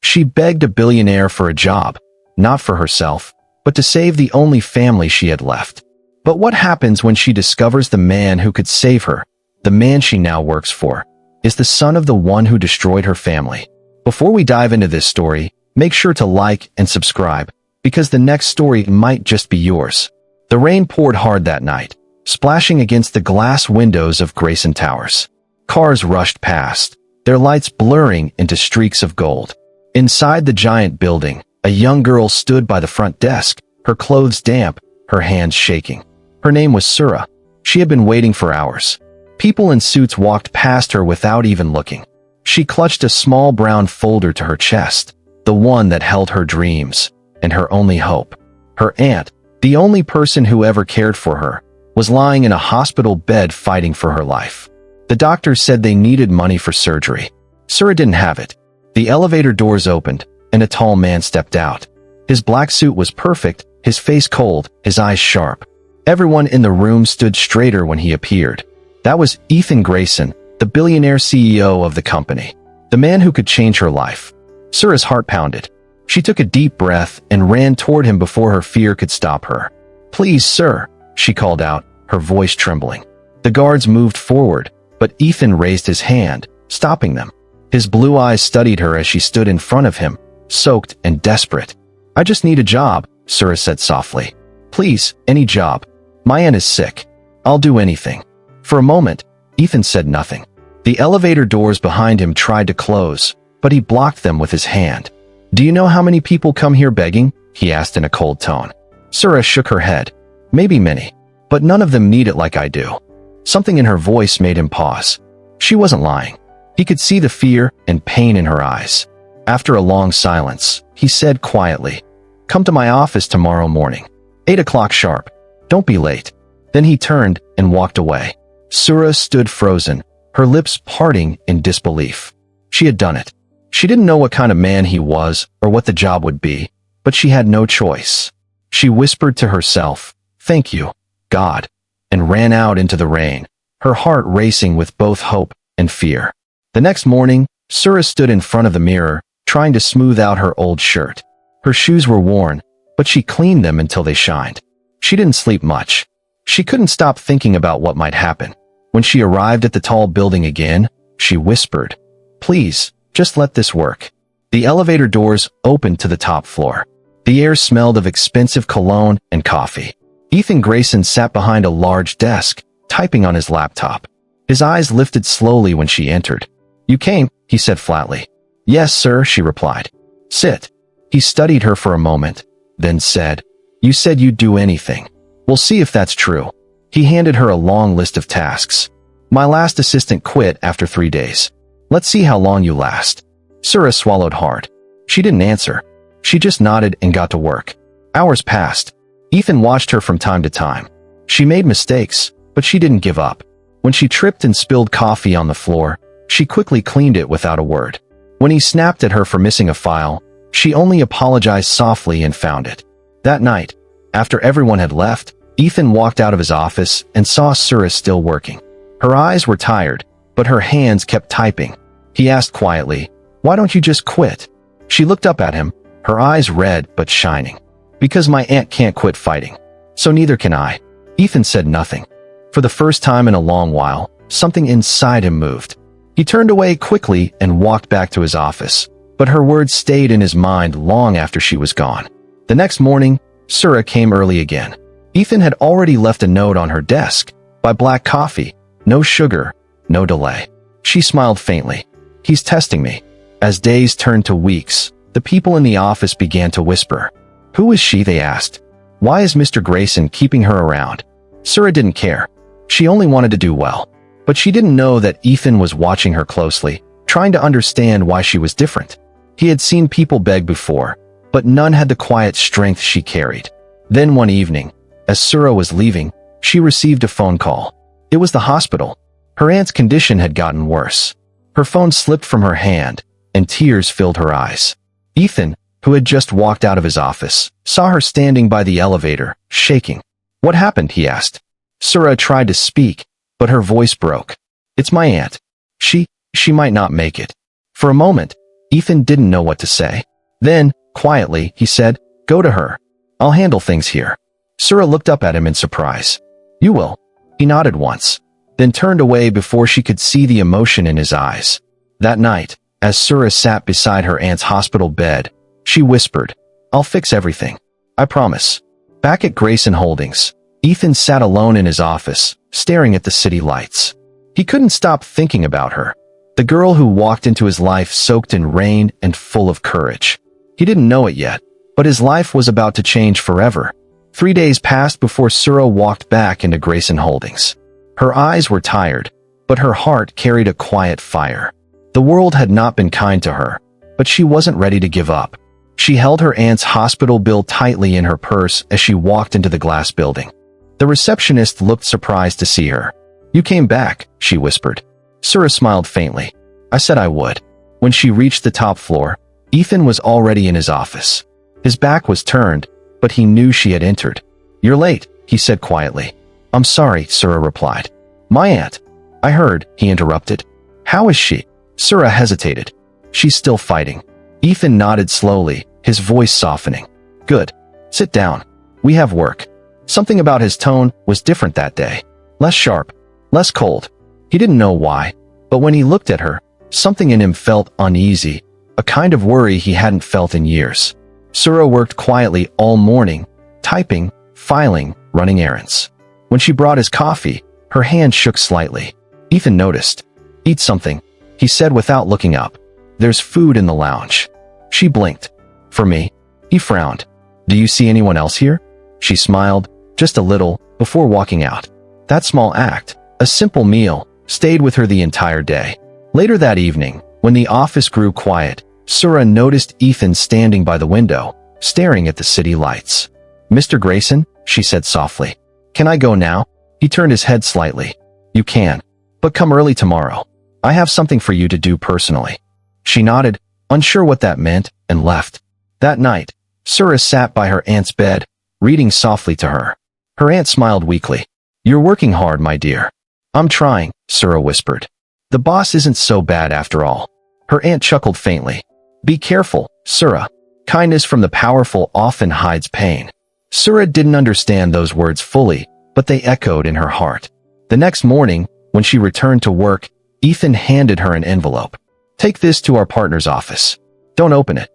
She begged a billionaire for a job, not for herself, but to save the only family she had left. But what happens when she discovers the man who could save her, the man she now works for, is the son of the one who destroyed her family? Before we dive into this story, make sure to like and subscribe, because the next story might just be yours. The rain poured hard that night, splashing against the glass windows of Greyson Towers. Cars rushed past, their lights blurring into streaks of gold. Inside the giant building, a young girl stood by the front desk, her clothes damp, her hands shaking. Her name was Sura. She had been waiting for hours. People in suits walked past her without even looking. She clutched a small brown folder to her chest, the one that held her dreams and her only hope. Her aunt, the only person who ever cared for her, was lying in a hospital bed fighting for her life. The doctors said they needed money for surgery. Sura didn't have it. The elevator doors opened, and a tall man stepped out. His black suit was perfect, his face cold, his eyes sharp. Everyone in the room stood straighter when he appeared. That was Ethan Greyson, the billionaire CEO of the company, the man who could change her life. Sura's heart pounded. She took a deep breath and ran toward him before her fear could stop her. "Please, sir," she called out, her voice trembling. The guards moved forward, but Ethan raised his hand, stopping them. His blue eyes studied her as she stood in front of him, soaked and desperate. "I just need a job," Sura said softly. "Please, any job. My aunt is sick. I'll do anything." For a moment, Ethan said nothing. The elevator doors behind him tried to close, but he blocked them with his hand. "Do you know how many people come here begging?" he asked in a cold tone. Sura shook her head. "Maybe many, but none of them need it like I do." Something in her voice made him pause. She wasn't lying. He could see the fear and pain in her eyes. After a long silence, he said quietly, "Come to my office tomorrow morning, 8 o'clock sharp. Don't be late." Then he turned and walked away. Sura stood frozen, her lips parting in disbelief. She had done it. She didn't know what kind of man he was or what the job would be, but she had no choice. She whispered to herself, "Thank you, God," and ran out into the rain, her heart racing with both hope and fear. The next morning, Sura stood in front of the mirror, trying to smooth out her old shirt. Her shoes were worn, but she cleaned them until they shined. She didn't sleep much. She couldn't stop thinking about what might happen. When she arrived at the tall building again, she whispered, "Please, just let this work." The elevator doors opened to the top floor. The air smelled of expensive cologne and coffee. Ethan Greyson sat behind a large desk, typing on his laptop. His eyes lifted slowly when she entered. "You came," he said flatly. "Yes, sir," she replied. "Sit." He studied her for a moment, then said, "You said you'd do anything. We'll see if that's true." He handed her a long list of tasks. "My last assistant quit after 3 days. Let's see how long you last." Sura swallowed hard. She didn't answer. She just nodded and got to work. Hours passed. Ethan watched her from time to time. She made mistakes, but she didn't give up. When she tripped and spilled coffee on the floor, she quickly cleaned it without a word. When he snapped at her for missing a file, she only apologized softly and found it. That night, after everyone had left, Ethan walked out of his office and saw Sura still working. Her eyes were tired, but her hands kept typing. He asked quietly, "Why don't you just quit?" She looked up at him, her eyes red but shining. "Because my aunt can't quit fighting. So neither can I." Ethan said nothing. For the first time in a long while, something inside him moved. He turned away quickly and walked back to his office, but her words stayed in his mind long after she was gone. The next morning, Sura came early again. Ethan had already left a note on her desk. "Buy black coffee. No sugar. No delay." She smiled faintly. "He's testing me." As days turned to weeks, the people in the office began to whisper. "Who is she?" they asked. "Why is Mr. Greyson keeping her around?" Sura didn't care. She only wanted to do well. But she didn't know that Ethan was watching her closely, trying to understand why she was different. He had seen people beg before, but none had the quiet strength she carried. Then one evening, as Sura was leaving, she received a phone call. It was the hospital. Her aunt's condition had gotten worse. Her phone slipped from her hand, and tears filled her eyes. Ethan, who had just walked out of his office, saw her standing by the elevator, shaking. "What happened?" he asked. Sura tried to speak, but her voice broke. "It's my aunt. She might not make it." For a moment, Ethan didn't know what to say. Then, quietly, he said, "Go to her. I'll handle things here." Sura looked up at him in surprise. "You will?" He nodded once, then turned away before she could see the emotion in his eyes. That night, as Sura sat beside her aunt's hospital bed, she whispered, "I'll fix everything. I promise." Back at Greyson Holdings, Ethan sat alone in his office, staring at the city lights. He couldn't stop thinking about her, the girl who walked into his life soaked in rain and full of courage. He didn't know it yet, but his life was about to change forever. 3 days passed before Sura walked back into Greyson Holdings. Her eyes were tired, but her heart carried a quiet fire. The world had not been kind to her, but she wasn't ready to give up. She held her aunt's hospital bill tightly in her purse as she walked into the glass building. The receptionist looked surprised to see her. "You came back," she whispered. Sura smiled faintly. "I said I would." When she reached the top floor, Ethan was already in his office. His back was turned, but he knew she had entered. "You're late," he said quietly. "I'm sorry," Sura replied. "My aunt." "I heard," he interrupted. "How is she?" Sura hesitated. "She's still fighting." Ethan nodded slowly, his voice softening. "Good. Sit down. We have work." Something about his tone was different that day. Less sharp, less cold. He didn't know why, but when he looked at her, something in him felt uneasy, a kind of worry he hadn't felt in years. Sura worked quietly all morning, typing, filing, running errands. When she brought his coffee, her hand shook slightly. Ethan noticed. "Eat something," he said without looking up. "There's food in the lounge." She blinked. "For me?" He frowned. "Do you see anyone else here?" She smiled, just a little, before walking out. That small act, a simple meal, stayed with her the entire day. Later that evening, when the office grew quiet, Sura noticed Ethan standing by the window, staring at the city lights. "Mr. Greyson," she said softly. "Can I go now?" He turned his head slightly. "You can. But come early tomorrow. I have something for you to do personally." She nodded, unsure what that meant, and left. That night, Sura sat by her aunt's bed, reading softly to her. Her aunt smiled weakly. "You're working hard, my dear." "I'm trying," Sura whispered. "The boss isn't so bad after all." Her aunt chuckled faintly. "Be careful, Sura. Kindness from the powerful often hides pain." Sura didn't understand those words fully, but they echoed in her heart. The next morning, when she returned to work, Ethan handed her an envelope. "Take this to our partner's office. Don't open it."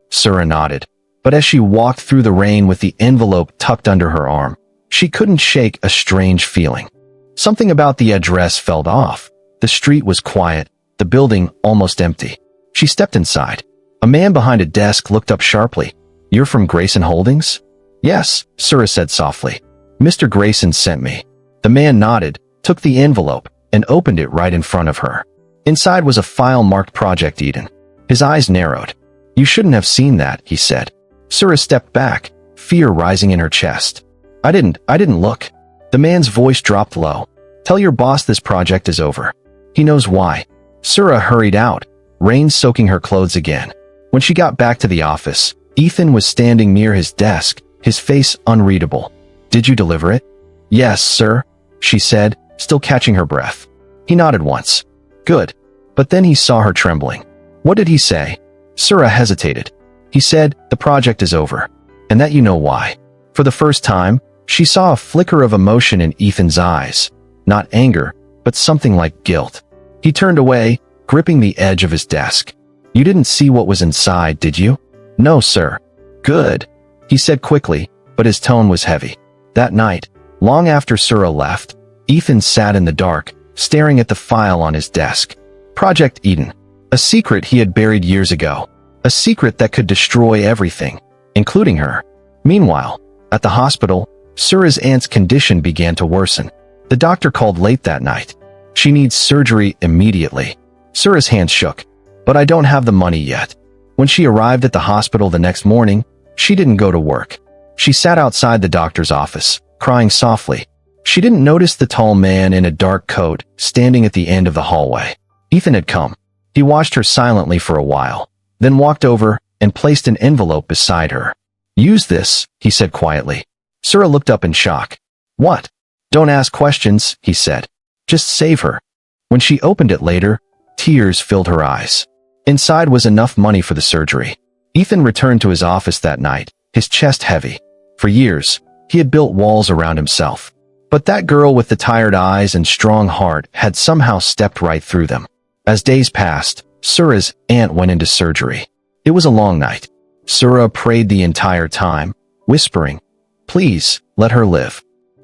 Sura nodded, but as she walked through the rain with the envelope tucked under her arm, she couldn't shake a strange feeling. Something about the address felt off. The street was quiet, the building almost empty. She stepped inside. A man behind a desk looked up sharply. "You're from Greyson Holdings?" "Yes," Sura said softly. "Mr. Greyson sent me." The man nodded, took the envelope, and opened it right in front of her. Inside was a file marked Project Eden. His eyes narrowed. "You shouldn't have seen that," he said. Sura stepped back, fear rising in her chest. I didn't look." The man's voice dropped low. "Tell your boss this project is over. He knows why." Sura hurried out, rain soaking her clothes again. When she got back to the office, Ethan was standing near his desk, his face unreadable. "Did you deliver it?" "Yes, sir," she said, still catching her breath. He nodded once. "Good." But then he saw her trembling. "What did he say?" Sura hesitated. "He said, the project is over. And that you know why." For the first time, she saw a flicker of emotion in Ethan's eyes. Not anger, but something like guilt. He turned away, gripping the edge of his desk. "You didn't see what was inside, did you?" "No, sir." "Good," he said quickly, but his tone was heavy. That night, long after Sura left, Ethan sat in the dark, staring at the file on his desk. Project Eden. A secret he had buried years ago. A secret that could destroy everything, including her. Meanwhile, at the hospital, Sura's aunt's condition began to worsen. The doctor called late that night. "She needs surgery immediately." Sura's hand shook. "But I don't have the money yet." When she arrived at the hospital the next morning, she didn't go to work. She sat outside the doctor's office, crying softly. She didn't notice the tall man in a dark coat standing at the end of the hallway. Ethan had come. He watched her silently for a while, then walked over and placed an envelope beside her. "Use this," he said quietly. Sura looked up in shock. "What?" "Don't ask questions," he said. "Just save her." When she opened it later, tears filled her eyes. Inside was enough money for the surgery. Ethan returned to his office that night, his chest heavy. For years, he had built walls around himself. But that girl with the tired eyes and strong heart had somehow stepped right through them. As days passed, Sura's aunt went into surgery. It was a long night. Sura prayed the entire time, whispering, "Please, let her live."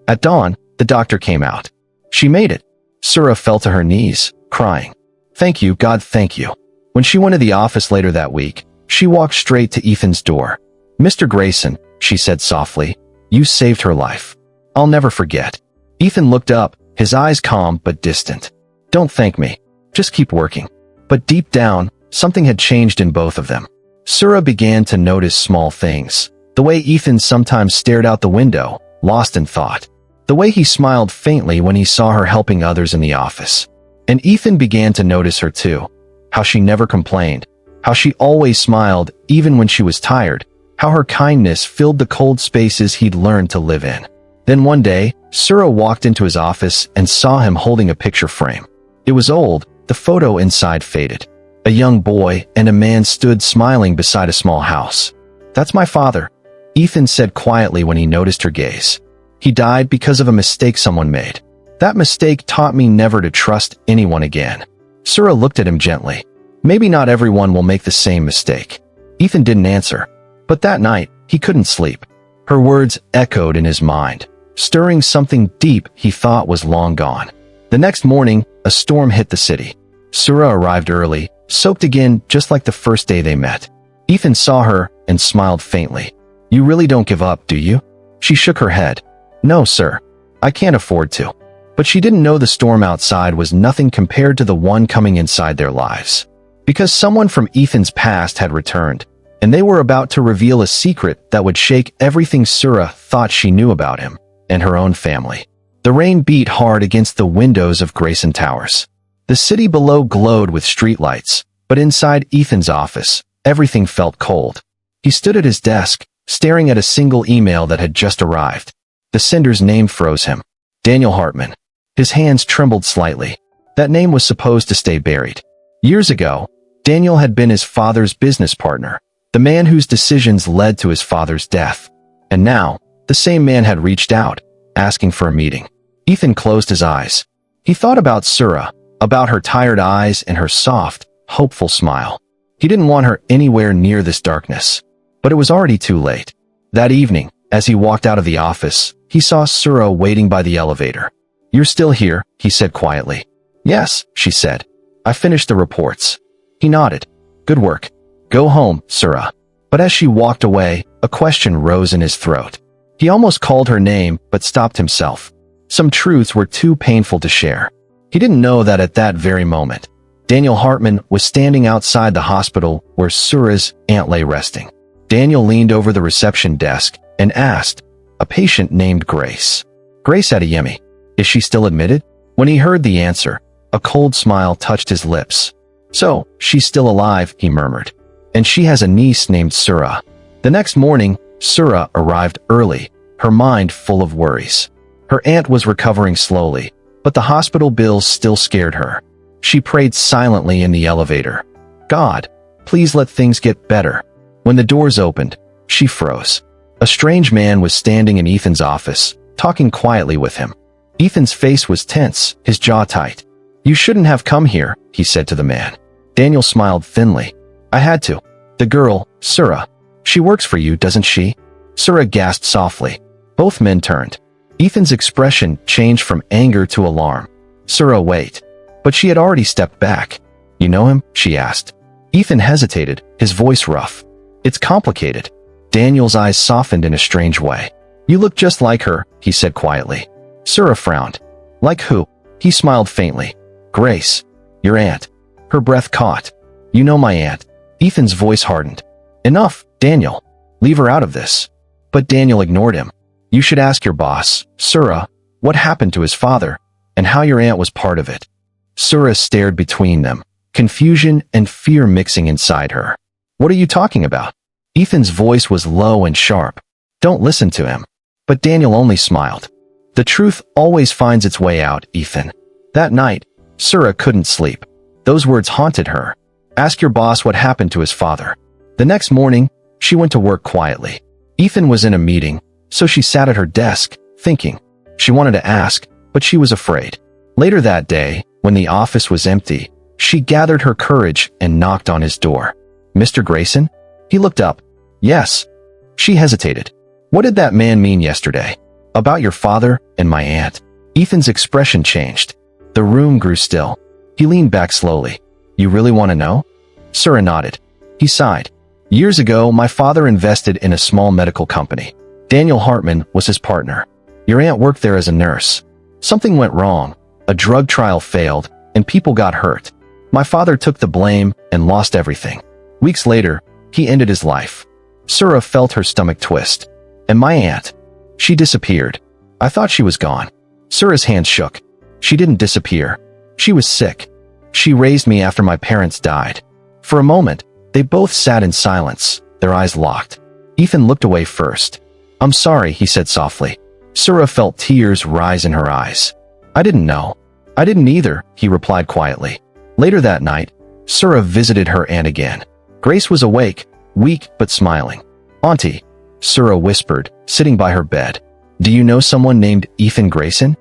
At dawn, the doctor came out. She made it. Sura fell to her knees, crying. "Thank you, God, thank you." When she went to the office later that week, she walked straight to Ethan's door. "Mr. Greyson," she said softly, "you saved her life. I'll never forget." Ethan looked up, his eyes calm but distant. "Don't thank me. Just keep working." But deep down, something had changed in both of them. Sura began to notice small things. The way Ethan sometimes stared out the window, lost in thought. The way he smiled faintly when he saw her helping others in the office. And Ethan began to notice her too. How she never complained. How she always smiled even when she was tired. How her kindness filled the cold spaces he'd learned to live in. Then one day, Sura walked into his office and saw him holding a picture frame. It was old, the photo inside faded. A young boy and a man stood smiling beside a small house. "That's my father," Ethan said quietly when he noticed her gaze. "He died because of a mistake someone made. That mistake taught me never to trust anyone again." Sura looked at him gently. Maybe not everyone will make the same mistake. Ethan didn't answer. But that night, he couldn't sleep. Her words echoed in his mind, stirring something deep he thought was long gone. The next morning, a storm hit the city. Sura arrived early, soaked again just like the first day they met. Ethan saw her and smiled faintly. "You really don't give up, do you?" She shook her head. "No, sir. I can't afford to." But she didn't know the storm outside was nothing compared to the one coming inside their lives. Because someone from Ethan's past had returned, and they were about to reveal a secret that would shake everything Sura thought she knew about him and her own family. The rain beat hard against the windows of Greyson Towers. The city below glowed with streetlights, but inside Ethan's office, everything felt cold. He stood at his desk, staring at a single email that had just arrived. The sender's name froze him. Daniel Hartman. His hands trembled slightly. That name was supposed to stay buried. Years ago, Daniel had been his father's business partner, the man whose decisions led to his father's death. And now, the same man had reached out, asking for a meeting. Ethan closed his eyes. He thought about Sura, about her tired eyes and her soft, hopeful smile. He didn't want her anywhere near this darkness. But it was already too late. That evening, as he walked out of the office, he saw Sura waiting by the elevator. "You're still here," he said quietly. "Yes," she said. "I finished the reports." He nodded. "Good work. Go home, Sura." But as she walked away, a question rose in his throat. He almost called her name, but stopped himself. Some truths were too painful to share. He didn't know that at that very moment, Daniel Hartman was standing outside the hospital where Sura's aunt lay resting. Daniel leaned over the reception desk and asked, "A patient named Grace." "Grace Adeyemi. Is she still admitted?" When he heard the answer, a cold smile touched his lips. "So, she's still alive," he murmured. "And she has a niece named Sura." The next morning, Sura arrived early, her mind full of worries. Her aunt was recovering slowly, but the hospital bills still scared her. She prayed silently in the elevator. "God, please let things get better." When the doors opened, she froze. A strange man was standing in Ethan's office, talking quietly with him. Ethan's face was tense, his jaw tight. "You shouldn't have come here," he said to the man. Daniel smiled thinly. "I had to. The girl, Sura. She works for you, doesn't she?" Sura gasped softly. Both men turned. Ethan's expression changed from anger to alarm. "Sura, wait." But she had already stepped back. "You know him?" she asked. Ethan hesitated, his voice rough. "It's complicated." Daniel's eyes softened in a strange way. "You look just like her," he said quietly. Sura frowned. "Like who?" He smiled faintly. "Grace. Your aunt." Her breath caught. "You know my aunt." Ethan's voice hardened. "Enough, Daniel. Leave her out of this." But Daniel ignored him. "You should ask your boss, Sura, what happened to his father, and how your aunt was part of it." Sura stared between them, confusion and fear mixing inside her. "What are you talking about?" Ethan's voice was low and sharp. "Don't listen to him." But Daniel only smiled. "The truth always finds its way out, Ethan." That night, Sura couldn't sleep. Those words haunted her. Ask your boss what happened to his father." The next morning, she went to work quietly. Ethan was in a meeting, so she sat at her desk, thinking. She wanted to ask, but she was afraid. Later that day, when the office was empty, she gathered her courage and knocked on his door. "Mr. Greyson?" He looked up. "Yes." She hesitated. "What did that man mean yesterday? About your father and my aunt?" Ethan's expression changed. The room grew still. He leaned back slowly. "You really want to know?" Sura nodded. He sighed. "Years ago, my father invested in a small medical company. Daniel Hartman was his partner. Your aunt worked there as a nurse. Something went wrong. A drug trial failed, and people got hurt. My father took the blame and lost everything. Weeks later, he ended his life." Sura felt her stomach twist. "And my aunt? She disappeared. I thought she was gone." Sura's hands shook. "She didn't disappear. She was sick. She raised me after my parents died." For a moment, they both sat in silence, their eyes locked. Ethan looked away first. "I'm sorry," he said softly. Sura felt tears rise in her eyes. "I didn't know." "I didn't either," he replied quietly. Later that night, Sura visited her aunt again. Grace was awake, weak but smiling. "Auntie," Sura whispered, sitting by her bed. "Do you know someone named Ethan Greyson?"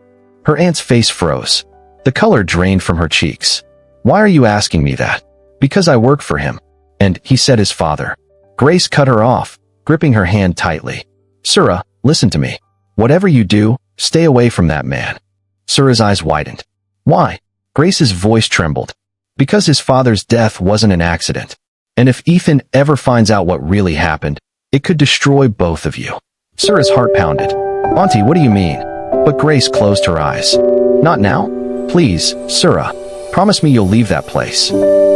Her aunt's face froze. The color drained from her cheeks. "Why are you asking me that?" "Because I work for him." "And he said his father." Grace cut her off, gripping her hand tightly. "Sura, listen to me. Whatever you do, stay away from that man." Sura's eyes widened. "Why?" Grace's voice trembled. "Because his father's death wasn't an accident. And if Ethan ever finds out what really happened, it could destroy both of you." Sura's heart pounded. "Auntie, what do you mean?" But Grace closed her eyes. "Not now? Please, Sura. Promise me you'll leave that place."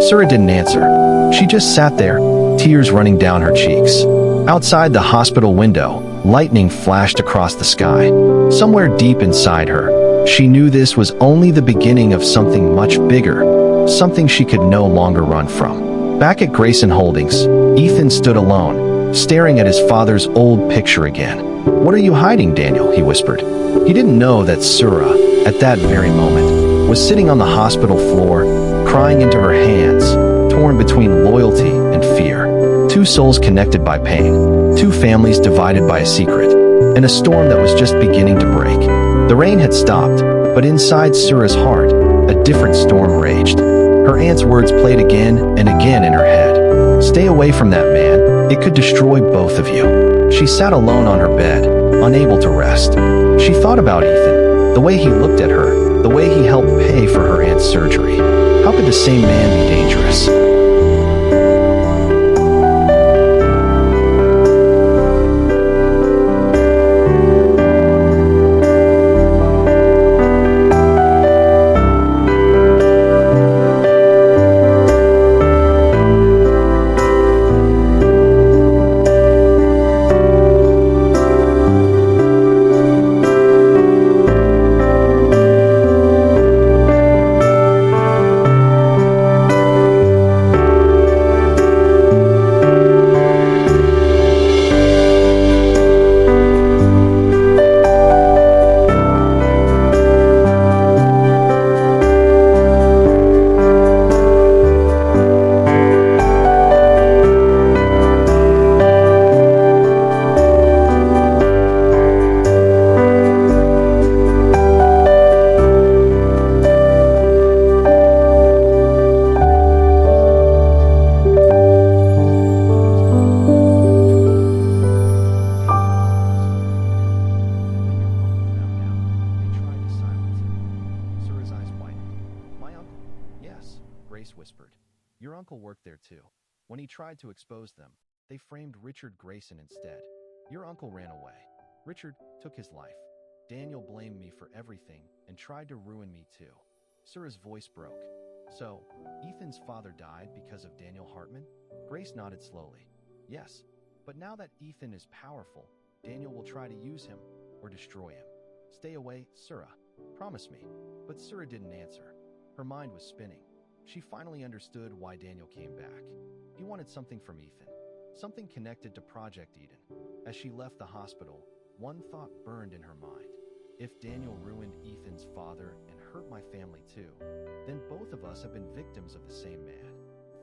Sura didn't answer. She just sat there, tears running down her cheeks. Outside the hospital window, lightning flashed across the sky. Somewhere deep inside her, she knew this was only the beginning of something much bigger, something she could no longer run from. Back at Greyson Holdings, Ethan stood alone, staring at his father's old picture again. "What are you hiding, Daniel?" he whispered. He didn't know that Sura, at that very moment, was sitting on the hospital floor, crying into her hands, torn between loyalty and fear. Two souls connected by pain, two families divided by a secret, and a storm that was just beginning to break. The rain had stopped, but inside Sura's heart, a different storm raged. Her aunt's words played again and again in her head. "Stay away from that man. It could destroy both of you." She sat alone on her bed, unable to rest. She thought about Ethan, the way he looked at her, the way he helped pay for her aunt's surgery. How could the same man be dangerous? Grace whispered. "Your uncle worked there too. When he tried to expose them, they framed Richard Greyson instead. Your uncle ran away. Richard took his life. Daniel blamed me for everything and tried to ruin me too." Sura's voice broke. "So, Ethan's father died because of Daniel Hartman?" Grace nodded slowly. "Yes, but now that Ethan is powerful, Daniel will try to use him or destroy him. Stay away, Sura. Promise me." But Sura didn't answer. Her mind was spinning. She finally understood why Daniel came back. He wanted something from Ethan, something connected to Project Eden. As she left the hospital, one thought burned in her mind. If Daniel ruined Ethan's father and hurt my family too, then both of us have been victims of the same man.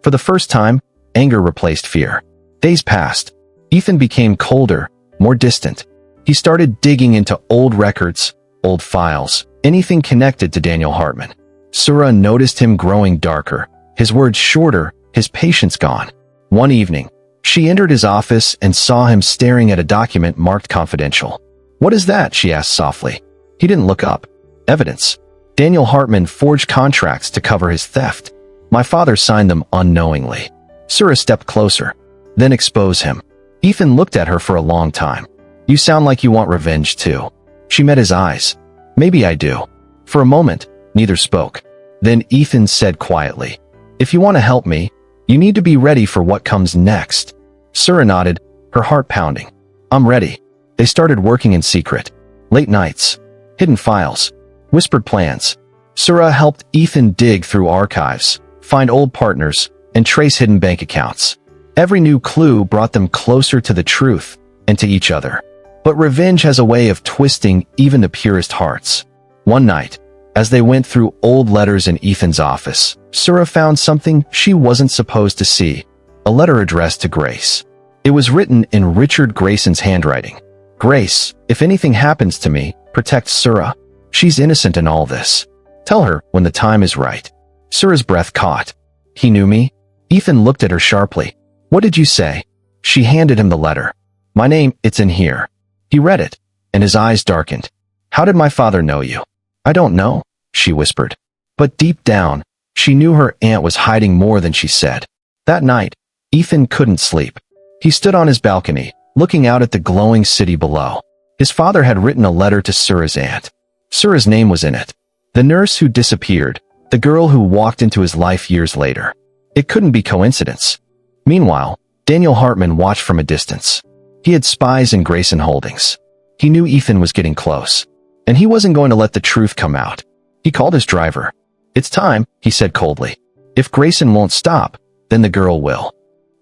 For the first time, anger replaced fear. Days passed. Ethan became colder, more distant. He started digging into old records, old files, anything connected to Daniel Hartman. Sura noticed him growing darker, his words shorter, his patience gone. One evening, she entered his office and saw him staring at a document marked confidential. "What is that?" she asked softly. He didn't look up. "Evidence. Daniel Hartman forged contracts to cover his theft. My father signed them unknowingly." Sura stepped closer. "Then expose him." Ethan looked at her for a long time. "You sound like you want revenge too." She met his eyes. "Maybe I do." For a moment, neither spoke. Then Ethan said quietly, "If you want to help me, you need to be ready for what comes next." Sura nodded, her heart pounding. "I'm ready." They started working in secret. Late nights, hidden files, whispered plans. Sura helped Ethan dig through archives, find old partners, and trace hidden bank accounts. Every new clue brought them closer to the truth and to each other. But revenge has a way of twisting even the purest hearts. One night, as they went through old letters in Ethan's office, Sura found something she wasn't supposed to see. A letter addressed to Grace. It was written in Richard Greyson's handwriting. "Grace, if anything happens to me, protect Sura. She's innocent in all this. Tell her when the time is right." Sura's breath caught. "He knew me?" Ethan looked at her sharply. "What did you say?" She handed him the letter. "My name, it's in here." He read it, and his eyes darkened. "How did my father know you?" "I don't know," she whispered. But deep down, she knew her aunt was hiding more than she said. That night, Ethan couldn't sleep. He stood on his balcony, looking out at the glowing city below. His father had written a letter to Sura's aunt. Sura's name was in it. The nurse who disappeared, the girl who walked into his life years later. It couldn't be coincidence. Meanwhile, Daniel Hartman watched from a distance. He had spies in Greyson Holdings. He knew Ethan was getting close, and he wasn't going to let the truth come out. He called his driver. "It's time," he said coldly. "If Greyson won't stop, then the girl will."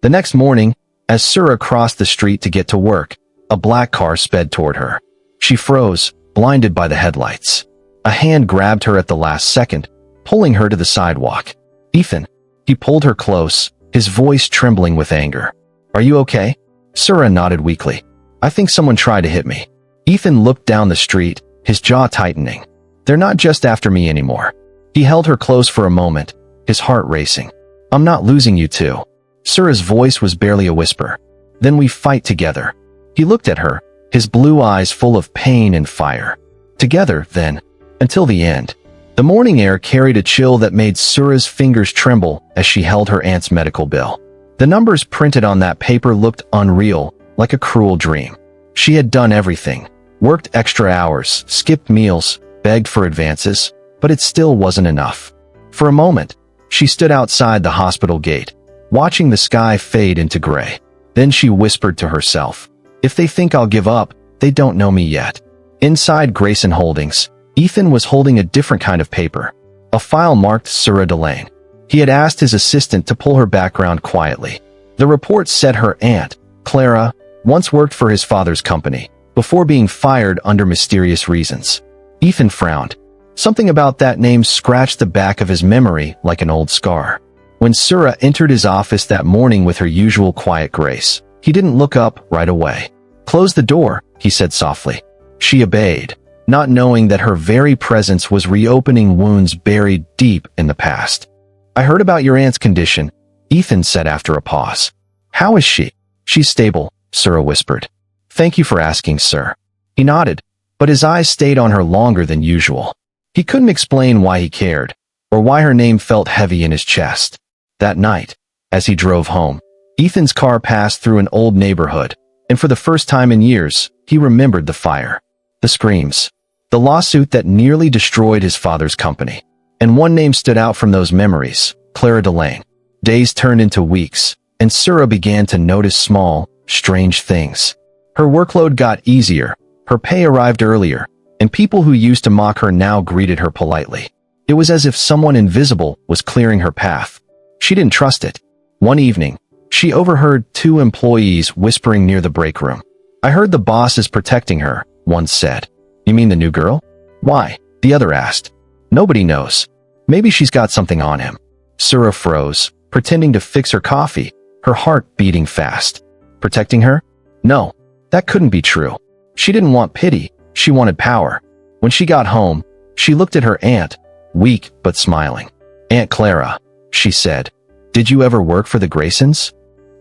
The next morning, as Sura crossed the street to get to work, a black car sped toward her. She froze, blinded by the headlights. A hand grabbed her at the last second, pulling her to the sidewalk. "Ethan." He pulled her close, his voice trembling with anger. "Are you okay?" Sura nodded weakly. "I think someone tried to hit me." Ethan looked down the street, his jaw tightening. "They're not just after me anymore." He held her close for a moment, his heart racing. "I'm not losing you too." Sura's voice was barely a whisper. "Then we fight together." He looked at her, his blue eyes full of pain and fire. "Together, then, until the end." The morning air carried a chill that made Sura's fingers tremble as she held her aunt's medical bill. The numbers printed on that paper looked unreal, like a cruel dream. She had done everything, worked extra hours, skipped meals, begged for advances, but it still wasn't enough. For a moment, she stood outside the hospital gate, watching the sky fade into gray. Then she whispered to herself, "If they think I'll give up, they don't know me yet." Inside Greyson Holdings, Ethan was holding a different kind of paper, a file marked Sura Delane. He had asked his assistant to pull her background quietly. The report said her aunt, Clara, once worked for his father's company, before being fired under mysterious reasons. Ethan frowned. Something about that name scratched the back of his memory like an old scar. When Sura entered his office that morning with her usual quiet grace, he didn't look up right away. "Close the door," he said softly. She obeyed, not knowing that her very presence was reopening wounds buried deep in the past. "I heard about your aunt's condition," Ethan said after a pause. "How is she?" "She's stable," Sura whispered. "Thank you for asking, sir." He nodded, but his eyes stayed on her longer than usual. He couldn't explain why he cared, or why her name felt heavy in his chest. That night, as he drove home, Ethan's car passed through an old neighborhood, and for the first time in years, he remembered the fire, the screams, the lawsuit that nearly destroyed his father's company. And one name stood out from those memories, Clara Delane. Days turned into weeks, and Sura began to notice small, strange things. Her workload got easier, her pay arrived earlier, and people who used to mock her now greeted her politely. It was as if someone invisible was clearing her path. She didn't trust it. One evening, she overheard two employees whispering near the break room. "I heard the boss is protecting her," one said. "You mean the new girl?" "Why?" the other asked. "Nobody knows. Maybe she's got something on him." Sura froze, pretending to fix her coffee, her heart beating fast. Protecting her? No, that couldn't be true. She didn't want pity, she wanted power. When she got home, she looked at her aunt, weak but smiling. "Aunt Clara," she said, "did you ever work for the Greysons?"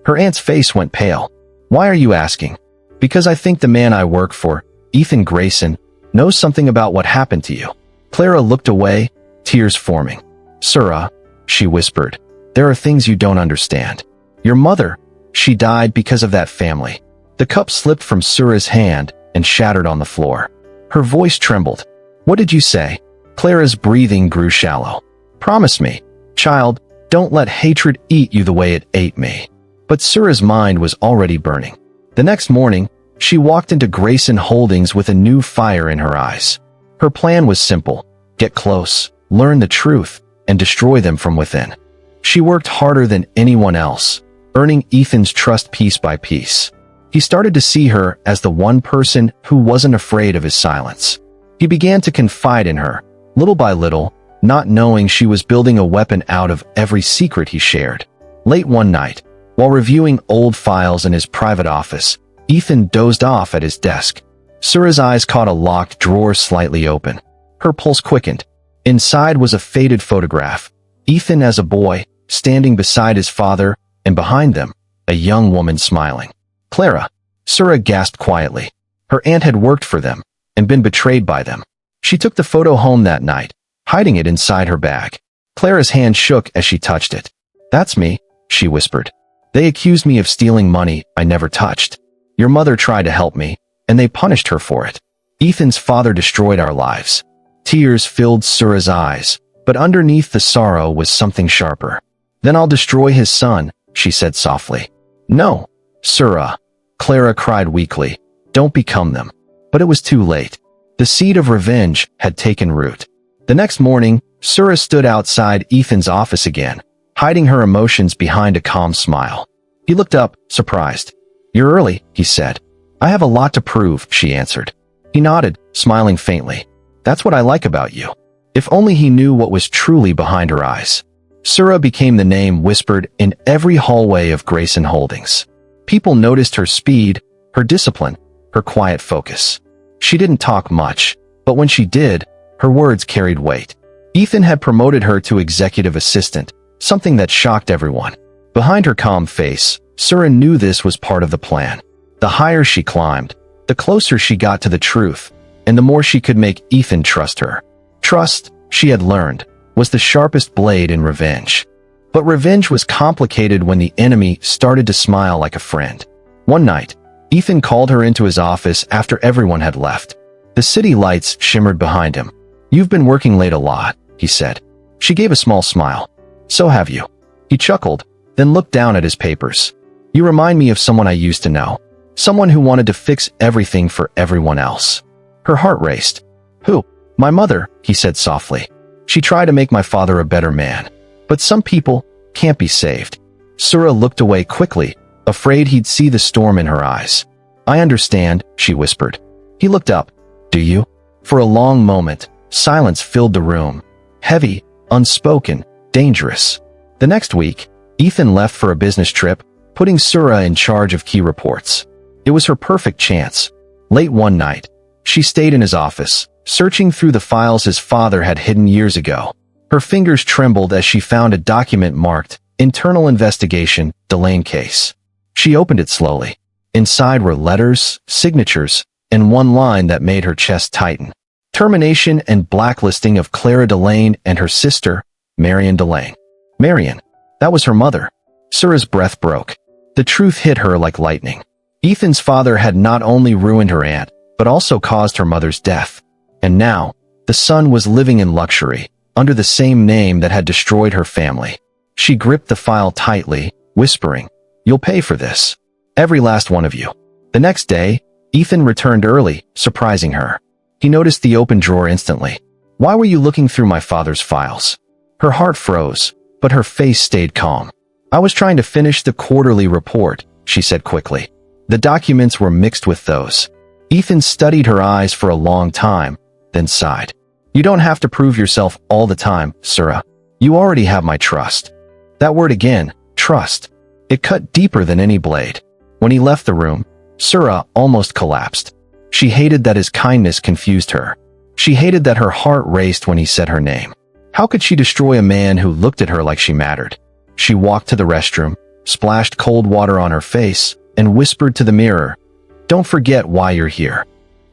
Her aunt's face went pale. "Why are you asking?" "Because I think the man I work for, Ethan Greyson, knows something about what happened to you." Clara looked away, tears forming. "Sura," she whispered, "there are things you don't understand. Your mother, she died because of that family." The cup slipped from Sura's hand and shattered on the floor. Her voice trembled. "What did you say?" Clara's breathing grew shallow. "Promise me, child, don't let hatred eat you the way it ate me." But Sura's mind was already burning. The next morning, she walked into Greyson Holdings with a new fire in her eyes. Her plan was simple: get close, learn the truth, and destroy them from within. She worked harder than anyone else, earning Ethan's trust piece by piece. He started to see her as the one person who wasn't afraid of his silence. He began to confide in her, little by little, not knowing she was building a weapon out of every secret he shared. Late one night, while reviewing old files in his private office, Ethan dozed off at his desk. Sura's eyes caught a locked drawer slightly open. Her pulse quickened. Inside was a faded photograph. Ethan as a boy, standing beside his father, and behind them, a young woman smiling. "Clara," Sura gasped quietly. Her aunt had worked for them, and been betrayed by them. She took the photo home that night, hiding it inside her bag. Clara's hand shook as she touched it. "That's me," she whispered. "They accused me of stealing money I never touched. Your mother tried to help me, and they punished her for it. Ethan's father destroyed our lives." Tears filled Sura's eyes, but underneath the sorrow was something sharper. "Then I'll destroy his son," she said softly. "No, Sura," Clara cried weakly. "Don't become them." But it was too late. The seed of revenge had taken root. The next morning, Sura stood outside Ethan's office again, hiding her emotions behind a calm smile. He looked up, surprised. "You're early," he said. "I have a lot to prove," she answered. He nodded, smiling faintly. "That's what I like about you." If only he knew what was truly behind her eyes. Sura became the name whispered in every hallway of Greyson Holdings. People noticed her speed, her discipline, her quiet focus. She didn't talk much, but when she did, her words carried weight. Ethan had promoted her to executive assistant, something that shocked everyone. Behind her calm face, Sura knew this was part of the plan. The higher she climbed, the closer she got to the truth, and the more she could make Ethan trust her. Trust, she had learned, was the sharpest blade in revenge. But revenge was complicated when the enemy started to smile like a friend. One night, Ethan called her into his office after everyone had left. The city lights shimmered behind him. "You've been working late a lot," he said. She gave a small smile. "So have you." He chuckled, then looked down at his papers. "You remind me of someone I used to know. Someone who wanted to fix everything for everyone else." Her heart raced. "Who?" "My mother," he said softly. "She tried to make my father a better man. But some people can't be saved." Sura looked away quickly, afraid he'd see the storm in her eyes. "I understand," she whispered. He looked up. "Do you?" For a long moment, silence filled the room. Heavy, unspoken, dangerous. The next week, Ethan left for a business trip, putting Sura in charge of key reports. It was her perfect chance. Late one night, she stayed in his office, searching through the files his father had hidden years ago. Her fingers trembled as she found a document marked Internal Investigation, Delane Case. She opened it slowly. Inside were letters, signatures, and one line that made her chest tighten. Termination and blacklisting of Clara Delane and her sister, Marion Delane. Marion. That was her mother. Sura's breath broke. The truth hit her like lightning. Ethan's father had not only ruined her aunt, but also caused her mother's death. And now, the son was living in luxury, under the same name that had destroyed her family. She gripped the file tightly, whispering, "You'll pay for this. Every last one of you." The next day, Ethan returned early, surprising her. He noticed the open drawer instantly. "Why were you looking through my father's files?" Her heart froze, but her face stayed calm. "I was trying to finish the quarterly report," she said quickly. The documents were mixed with those. Ethan studied her eyes for a long time, then sighed. "You don't have to prove yourself all the time, Sura. You already have my trust." That word again, trust. It cut deeper than any blade. When he left the room, Sura almost collapsed. She hated that his kindness confused her. She hated that her heart raced when he said her name. How could she destroy a man who looked at her like she mattered? She walked to the restroom, splashed cold water on her face, and whispered to the mirror, "Don't forget why you're here."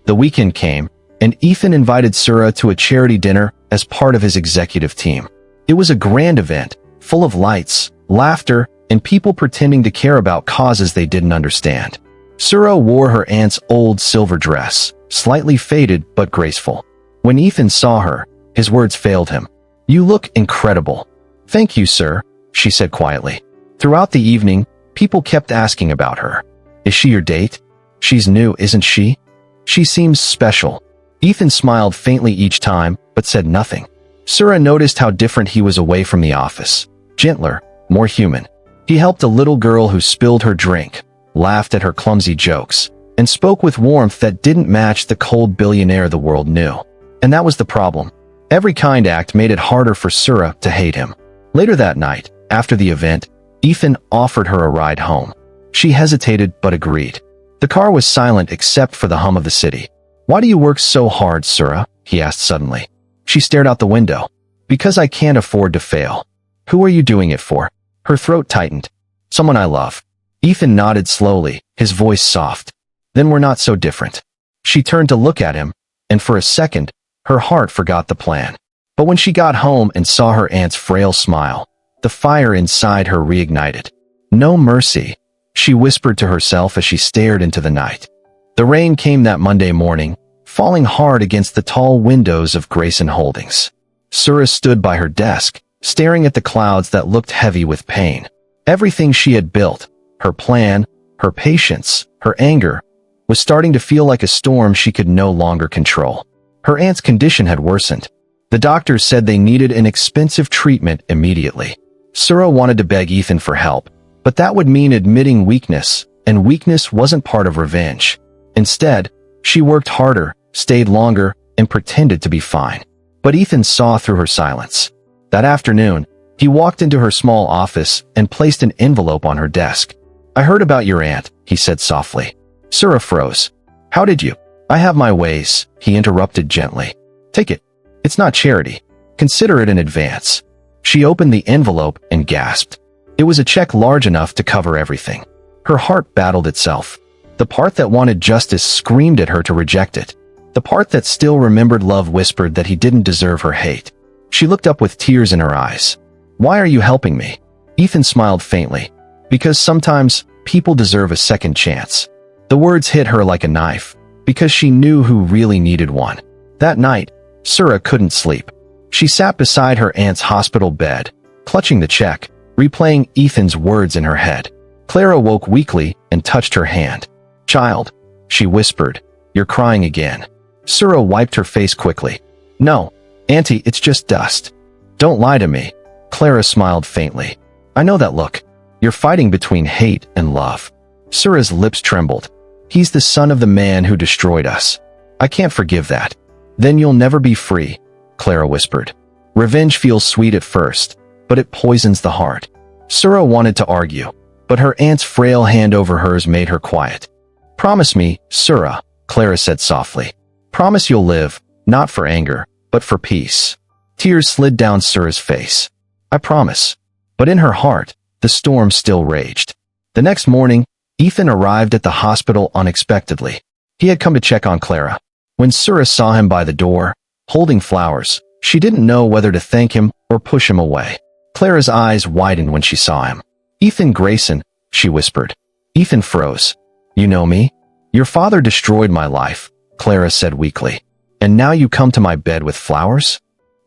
The weekend came, and Ethan invited Sura to a charity dinner as part of his executive team. It was a grand event, full of lights, laughter, and people pretending to care about causes they didn't understand. Sura wore her aunt's old silver dress, slightly faded but graceful. When Ethan saw her, his words failed him. "You look incredible." "Thank you, sir," she said quietly. Throughout the evening, people kept asking about her. "Is she your date? She's new, isn't she? She seems special." Ethan smiled faintly each time, but said nothing. Sura noticed how different he was away from the office. Gentler, more human. He helped a little girl who spilled her drink, laughed at her clumsy jokes, and spoke with warmth that didn't match the cold billionaire the world knew. And that was the problem. Every kind act made it harder for Sura to hate him. Later that night, after the event, Ethan offered her a ride home. She hesitated but agreed. The car was silent except for the hum of the city. "Why do you work so hard, Sura?" he asked suddenly. She stared out the window. "Because I can't afford to fail." "Who are you doing it for?" Her throat tightened. "Someone I love." Ethan nodded slowly, his voice soft. "Then we're not so different." She turned to look at him, and for a second, her heart forgot the plan. But when she got home and saw her aunt's frail smile, the fire inside her reignited. "No mercy," she whispered to herself as she stared into the night. The rain came that Monday morning, falling hard against the tall windows of Greyson Holdings. Sura stood by her desk, staring at the clouds that looked heavy with pain. Everything she had built, her plan, her patience, her anger, was starting to feel like a storm she could no longer control. Her aunt's condition had worsened. The doctors said they needed an expensive treatment immediately. Sura wanted to beg Ethan for help, but that would mean admitting weakness, and weakness wasn't part of revenge. Instead, she worked harder, stayed longer, and pretended to be fine. But Ethan saw through her silence. That afternoon, he walked into her small office and placed an envelope on her desk. "I heard about your aunt," he said softly. Sura froze. "How did you?" "I have my ways," he interrupted gently. "Take it. It's not charity. Consider it in advance." She opened the envelope and gasped. It was a check large enough to cover everything. Her heart battled itself. The part that wanted justice screamed at her to reject it. The part that still remembered love whispered that he didn't deserve her hate. She looked up with tears in her eyes. "Why are you helping me?" Ethan smiled faintly. "Because sometimes people deserve a second chance." The words hit her like a knife, because she knew who really needed one. That night, Sura couldn't sleep. She sat beside her aunt's hospital bed, clutching the check, replaying Ethan's words in her head. Clara woke weakly and touched her hand. "Child," she whispered, "you're crying again." Sura wiped her face quickly. "No, Auntie, it's just dust." "Don't lie to me." Clara smiled faintly. "I know that look. You're fighting between hate and love." Sura's lips trembled. "He's the son of the man who destroyed us. I can't forgive that." "Then you'll never be free," Clara whispered. "Revenge feels sweet at first, but it poisons the heart." Sura wanted to argue, but her aunt's frail hand over hers made her quiet. "Promise me, Sura," Clara said softly. "Promise you'll live, not for anger, but for peace." Tears slid down Sura's face. "I promise." But in her heart, the storm still raged. The next morning, Ethan arrived at the hospital unexpectedly. He had come to check on Clara. When Sura saw him by the door, holding flowers, she didn't know whether to thank him or push him away. Clara's eyes widened when she saw him. "Ethan Greyson," she whispered. Ethan froze. "You know me? Your father destroyed my life," Clara said weakly. "And now you come to my bed with flowers?"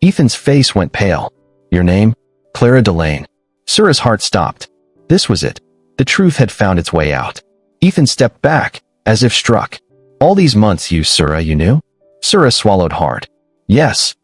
Ethan's face went pale. "Your name?" "Clara Delane." Sura's heart stopped. This was it. The truth had found its way out. Ethan stepped back, as if struck. "All these months you, Sura, you knew?" Sura swallowed hard. "Yes."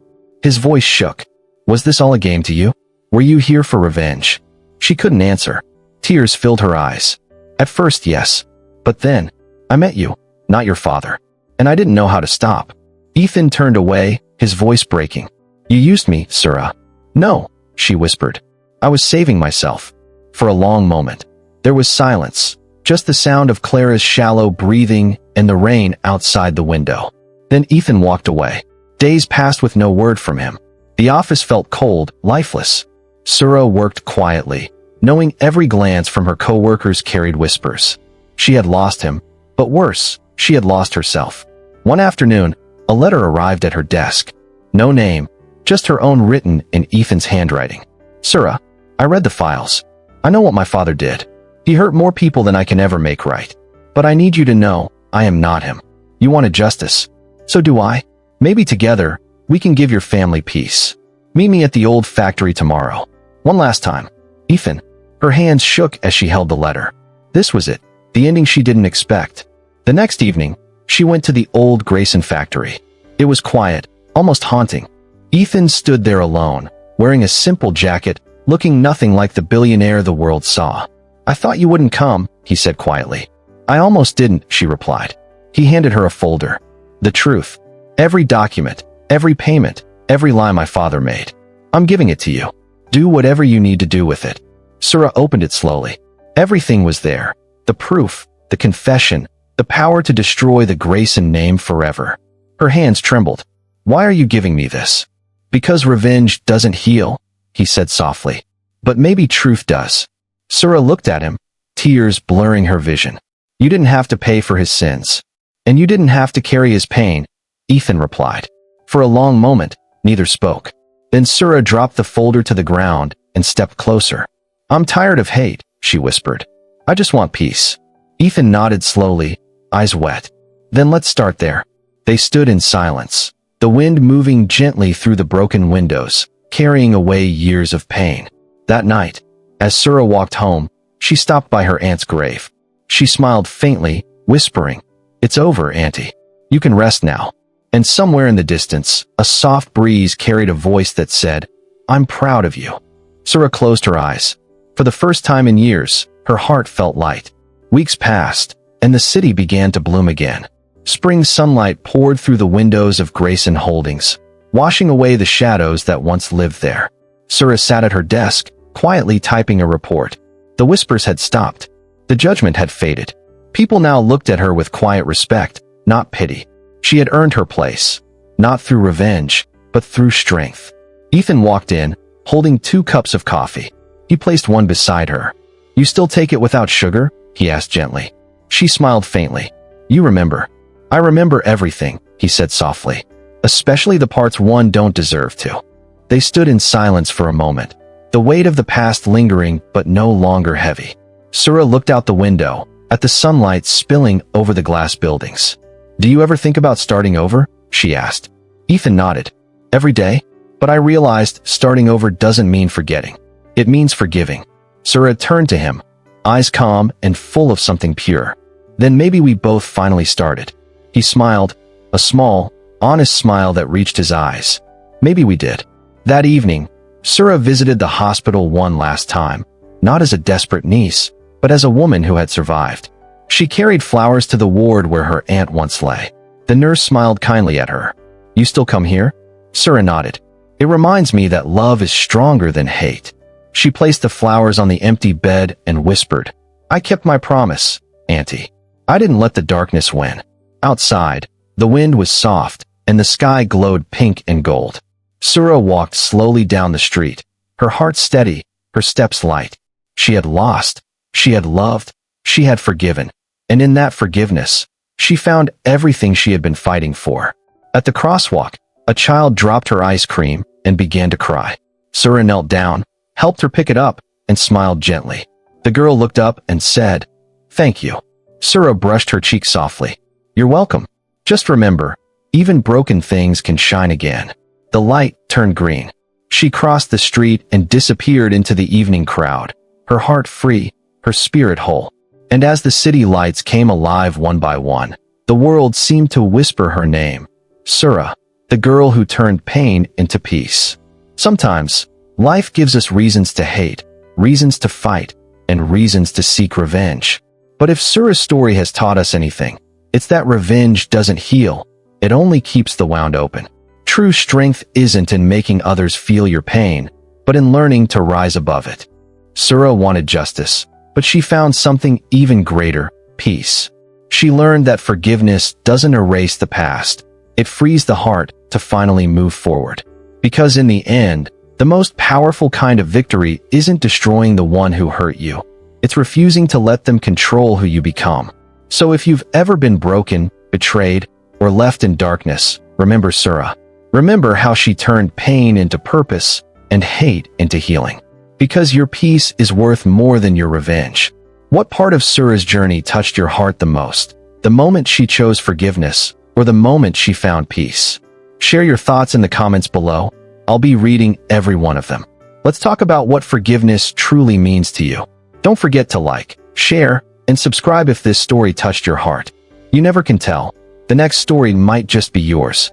His voice shook. "Was this all a game to you? Were you here for revenge?" She couldn't answer. Tears filled her eyes. "At first, yes. But then, I met you, not your father. And I didn't know how to stop." Ethan turned away, his voice breaking. "You used me, Sura." "No," she whispered. I was saving myself. For a long moment, there was silence, just the sound of Clara's shallow breathing and the rain outside the window. Then Ethan walked away. Days passed with no word from him. The office felt cold, lifeless. Sura worked quietly, knowing every glance from her co-workers carried whispers. She had lost him, but worse, she had lost herself. One afternoon, a letter arrived at her desk. No name, just her own written in Ethan's handwriting. Sura, I read the files. I know what my father did. He hurt more people than I can ever make right. But I need you to know, I am not him. You wanted justice. So do I. Maybe together, we can give your family peace. Meet me at the old factory tomorrow. One last time. Ethan. Her hands shook as she held the letter. This was it, the ending she didn't expect. The next evening, she went to the old Greyson factory. It was quiet, almost haunting. Ethan stood there alone, wearing a simple jacket, looking nothing like the billionaire the world saw. I thought you wouldn't come, he said quietly. I almost didn't, she replied. He handed her a folder. The truth. Every document, every payment, every lie my father made. I'm giving it to you. Do whatever you need to do with it. Sura opened it slowly. Everything was there. The proof, the confession, the power to destroy the Greyson name forever. Her hands trembled. Why are you giving me this? Because revenge doesn't heal, he said softly. But maybe truth does. Sura looked at him, tears blurring her vision. You didn't have to pay for his sins. And you didn't have to carry his pain, Ethan replied. For a long moment, neither spoke. Then Sura dropped the folder to the ground and stepped closer. I'm tired of hate, she whispered. I just want peace. Ethan nodded slowly, eyes wet. Then let's start there. They stood in silence, the wind moving gently through the broken windows, carrying away years of pain. That night, as Sura walked home, she stopped by her aunt's grave. She smiled faintly, whispering, It's over, Auntie. You can rest now. And somewhere in the distance, a soft breeze carried a voice that said, I'm proud of you. Sura closed her eyes. For the first time in years, her heart felt light. Weeks passed, and the city began to bloom again. Spring sunlight poured through the windows of Greyson Holdings, washing away the shadows that once lived there. Sura sat at her desk, quietly typing a report. The whispers had stopped. The judgment had faded. People now looked at her with quiet respect, not pity. She had earned her place, not through revenge, but through strength. Ethan walked in, holding 2 cups of coffee. He placed one beside her. You still take it without sugar? He asked gently. She smiled faintly. You remember. I remember everything, he said softly. Especially the parts one don't deserve to. They stood in silence for a moment, the weight of the past lingering but no longer heavy. Sura looked out the window, at the sunlight spilling over the glass buildings. Do you ever think about starting over? She asked. Ethan nodded. Every day? But I realized starting over doesn't mean forgetting. It means forgiving. Sura turned to him, eyes calm and full of something pure. Then maybe we both finally started. He smiled, a small, honest smile that reached his eyes. Maybe we did. That evening, Sura visited the hospital one last time, not as a desperate niece, but as a woman who had survived. She carried flowers to the ward where her aunt once lay. The nurse smiled kindly at her. You still come here? Sura nodded. It reminds me that love is stronger than hate. She placed the flowers on the empty bed and whispered, I kept my promise, Auntie. I didn't let the darkness win. Outside, the wind was soft, and the sky glowed pink and gold. Sura walked slowly down the street, her heart steady, her steps light. She had lost, she had loved, she had forgiven, and in that forgiveness, she found everything she had been fighting for. At the crosswalk, a child dropped her ice cream and began to cry. Sura knelt down, helped her pick it up, and smiled gently. The girl looked up and said, Thank you. Sura brushed her cheek softly. You're welcome. Just remember, even broken things can shine again. The light turned green. She crossed the street and disappeared into the evening crowd, her heart free, her spirit whole. And as the city lights came alive one by one, the world seemed to whisper her name, Sura, the girl who turned pain into peace. Sometimes, life gives us reasons to hate, reasons to fight, and reasons to seek revenge. But if Sura's story has taught us anything, it's that revenge doesn't heal, it only keeps the wound open. True strength isn't in making others feel your pain, but in learning to rise above it. Sura wanted justice, but she found something even greater: peace. She learned that forgiveness doesn't erase the past. It frees the heart to finally move forward. Because in the end, the most powerful kind of victory isn't destroying the one who hurt you. It's refusing to let them control who you become. So if you've ever been broken, betrayed, or left in darkness, remember Sura. Remember how she turned pain into purpose and hate into healing. Because your peace is worth more than your revenge. What part of Sura's journey touched your heart the most? The moment she chose forgiveness, or the moment she found peace? Share your thoughts in the comments below. I'll be reading every one of them. Let's talk about what forgiveness truly means to you. Don't forget to like, share, and subscribe if this story touched your heart. You never can tell. The next story might just be yours.